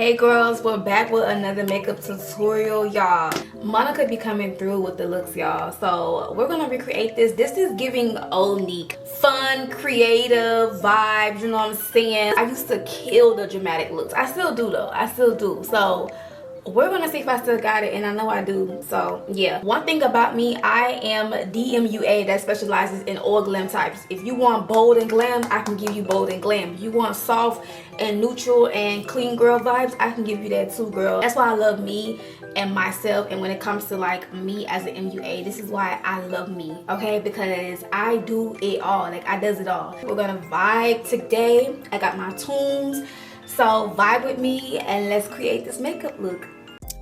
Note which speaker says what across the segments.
Speaker 1: Hey girls, we're back with another makeup tutorial, y'all. Monica be coming through with the looks, y'all. So we're gonna recreate this. This is giving unique, fun, creative vibes, you know what I'm saying? I used to kill the dramatic looks. I still do though, I still do. So we're gonna see if I still got it, and I know I do. So yeah, one thing about me, I am DMUA, that specializes in all glam types. If you want bold and glam, I can give you bold and glam. If you want soft and neutral and clean girl vibes, I can give you that too, girl. That's why I love me and myself. And when it comes to like me as an MUA, this is why I love me, okay? Because I do it all, like I does it all. We're gonna vibe today. I got my tunes, so vibe with me and let's create this makeup look.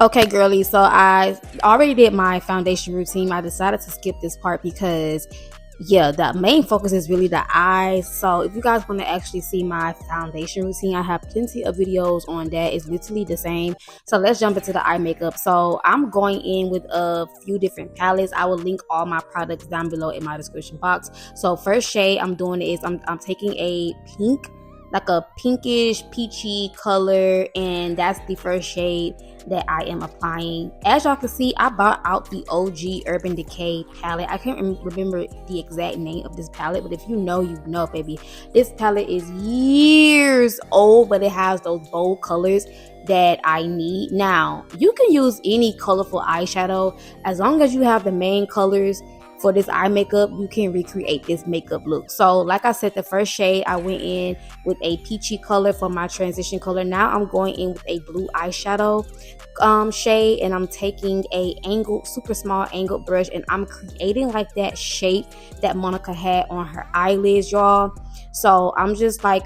Speaker 1: Okay, girly, so I already did my foundation routine. I decided to skip this part because yeah, the main focus is really the eyes. So if you guys want to actually see my foundation routine, I have plenty of videos on that. It's literally the same. So let's jump into the eye makeup. So I'm going in with a few different palettes. I will link all my products down below in my description box. So first shade I'm doing is I'm taking a pink, like a pinkish peachy color, and that's the first shade that I am applying. As y'all can see, I bought out the OG Urban Decay palette. I can't remember the exact name of this palette, but if you know, you know, baby. This palette is years old, but it has those bold colors that I need. Now, you can use any colorful eyeshadow as long as you have the main colors. For this eye makeup, you can recreate this makeup look. So like I said, the first shade I went in with a peachy color for my transition color. Now I'm going in with a blue eyeshadow shade, and I'm taking a angled, super small angled brush, and I'm creating like that shape that Monica had on her eyelids, y'all. So I'm just like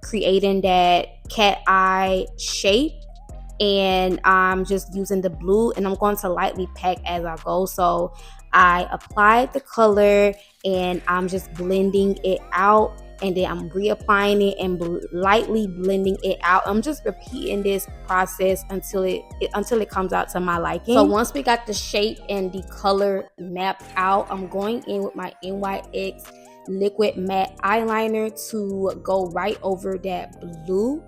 Speaker 1: creating that cat eye shape, and I'm just using the blue, and I'm going to lightly pack as I go. So I applied the color and I'm just blending it out, and then I'm reapplying it and lightly blending it out. I'm just repeating this process until it comes out to my liking. So once we got the shape and the color mapped out, I'm going in with my NYX liquid matte eyeliner to go right over that blue.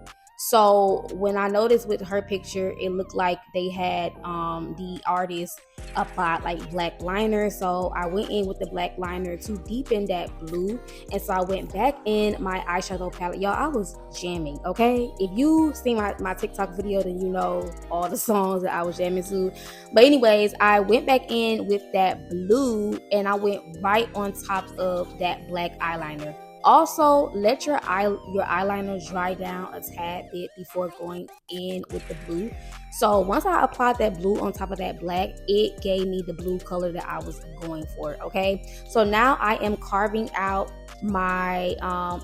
Speaker 1: So when I noticed with her picture, it looked like they had the artist applied like black liner. So I went in with the black liner to deepen that blue. And so I went back in my eyeshadow palette. Y'all, I was jamming, okay? If you see my TikTok video, then you know all the songs that I was jamming to. But anyways, I went back in with that blue, and I went right on top of that black eyeliner. Also, let your eyeliner dry down a tad bit before going in with the blue. So once I applied that blue on top of that black, it gave me the blue color that I was going for, okay? So now I am carving out my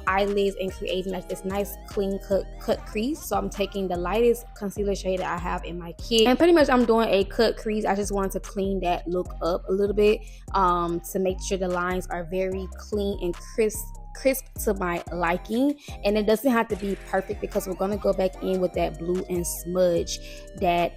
Speaker 1: eyelids and creating like this nice clean cut crease. So I'm taking the lightest concealer shade that I have in my kit, and pretty much I'm doing a cut crease. I just wanted to clean that look up a little bit to make sure the lines are very clean and crisp to my liking. And it doesn't have to be perfect because we're going to go back in with that blue and smudge that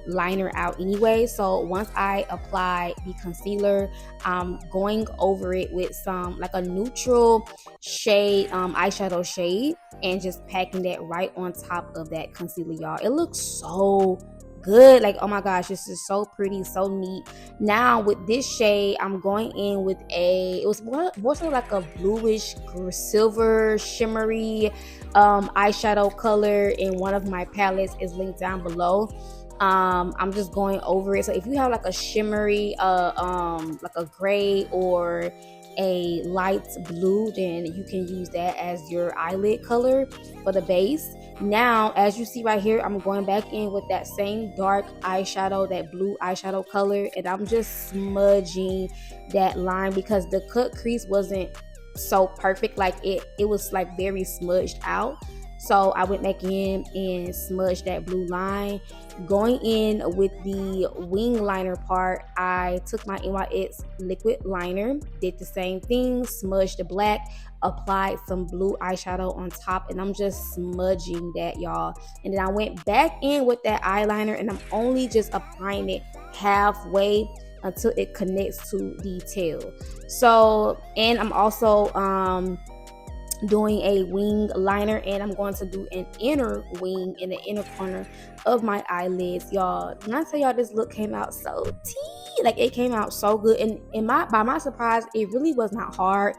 Speaker 1: liner out anyway. So once I apply the concealer, I'm going over it with some like a neutral shade eyeshadow shade, and just packing that right on top of that concealer, y'all. It looks so good, like, oh my gosh, this is so pretty, so neat. Now with this shade, I'm going in with it was more sort of like a bluish silver shimmery eyeshadow color in one of my palettes. Is linked down below. I'm just going over it. So if you have like a shimmery like a gray or a light blue, then you can use that as your eyelid color for the base. Now, as you see right here, I'm going back in with that same dark eyeshadow, that blue eyeshadow color, and I'm just smudging that line because the cut crease wasn't so perfect. Like it was like very smudged out. So I went back in and smudged that blue line. Going in with the wing liner part, I took my NYX liquid liner, did the same thing, smudged the black, applied some blue eyeshadow on top, and I'm just smudging that, y'all. And then I went back in with that eyeliner, and I'm only just applying it halfway until it connects to the tail. So, and I'm also doing a wing liner, and I'm going to do an inner wing in the inner corner of my eyelids. Y'all, when I tell y'all this look came out so tea, like it came out so good, and by my surprise, it really was not hard.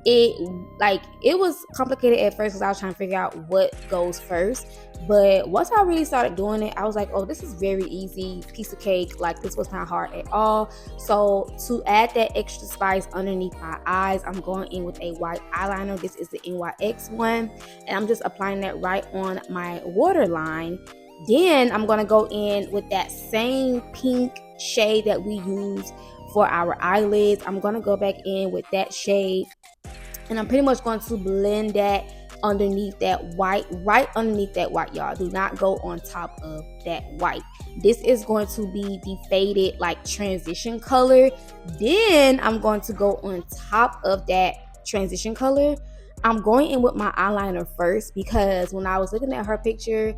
Speaker 1: It was complicated at first because I was trying to figure out what goes first, but once I really started doing it, I was like, oh, this is very easy, piece of cake. Like, this was not hard at all. So to add that extra spice underneath my eyes, I'm going in with a white eyeliner. This is the NYX one, and I'm just applying that right on my waterline. Then I'm going to go in with that same pink shade that we use for our eyelids. I'm going to go back in with that shade, and I'm pretty much going to blend that underneath that white, right underneath that white, y'all. Do not go on top of that white. This is going to be the faded, like, transition color. Then I'm going to go on top of that transition color. I'm going in with my eyeliner first, because when I was looking at her picture,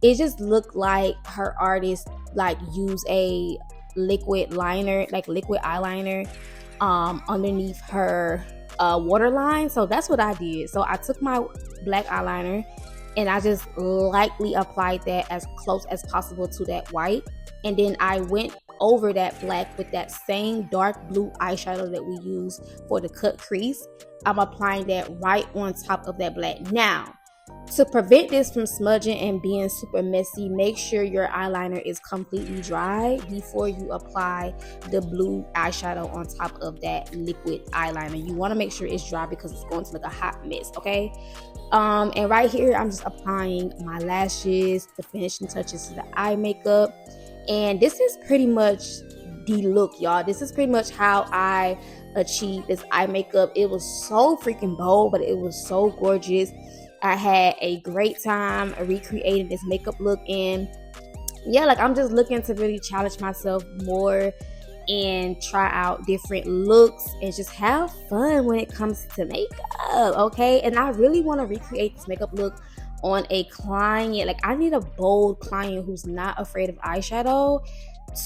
Speaker 1: it just looked like her artist, like, use a liquid liner, like liquid eyeliner, underneath her waterline. So that's what I did. So I took my black eyeliner and I just lightly applied that as close as possible to that white, and then I went over that black with that same dark blue eyeshadow that we use for the cut crease. I'm applying that right on top of that black. Now, to prevent this from smudging and being super messy, make sure your eyeliner is completely dry before you apply the blue eyeshadow on top of that liquid eyeliner. You want to make sure it's dry because it's going to look a hot mess, okay? And right here, I'm just applying my lashes, the finishing touches to the eye makeup. And this is pretty much the look, y'all. This is pretty much how I achieved this eye makeup. It was so freaking bold, but it was so gorgeous. I had a great time recreating this makeup look, and yeah, like, I'm just looking to really challenge myself more and try out different looks and just have fun when it comes to makeup, okay? And I really want to recreate this makeup look on a client. Like, I need a bold client who's not afraid of eyeshadow.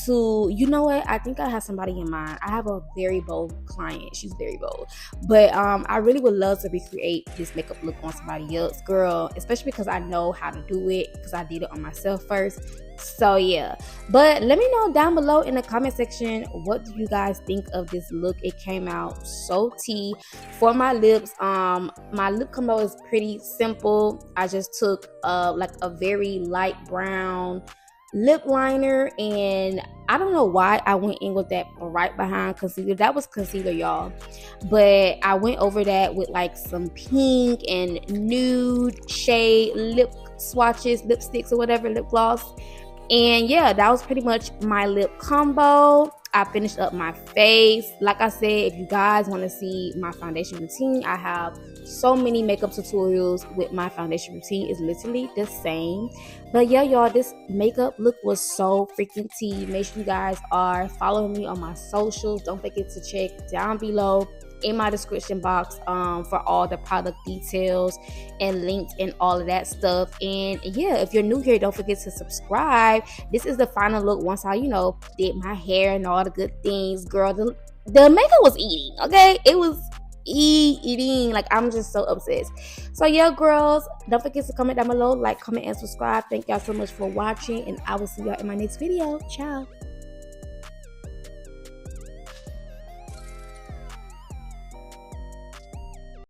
Speaker 1: You know what, I think I have somebody in mind. I have a very bold client. She's very bold, but I really would love to recreate this makeup look on somebody else, girl, especially because I know how to do it, because I did it on myself first. So yeah, but let me know down below in the comment section, what do you guys think of this look? It came out so tea. For my lips, my lip combo is pretty simple. I just took like a very light brown lip liner, and I don't know why I went in with that right behind concealer. That was concealer, y'all, but I went over that with like some pink and nude shade lip swatches, lipsticks or whatever, lip gloss. And yeah, that was pretty much my lip combo. I finished up my face. Like I said, if you guys want to see my foundation routine, I have so many makeup tutorials with my foundation routine. It's literally the same. But yeah, y'all, this makeup look was so freaking tea. Make sure you guys are following me on my socials. Don't forget to check down below in my description box for all the product details and links and all of that stuff. And yeah, if you're new here, don't forget to subscribe. This is the final look once I, did my hair and all the good things. Girl, the makeup was eating, okay? It was eating. Like, I'm just so obsessed. So yeah, girls, don't forget to comment down below, like, comment, and subscribe. Thank y'all so much for watching, and I will see y'all in my next video. Ciao.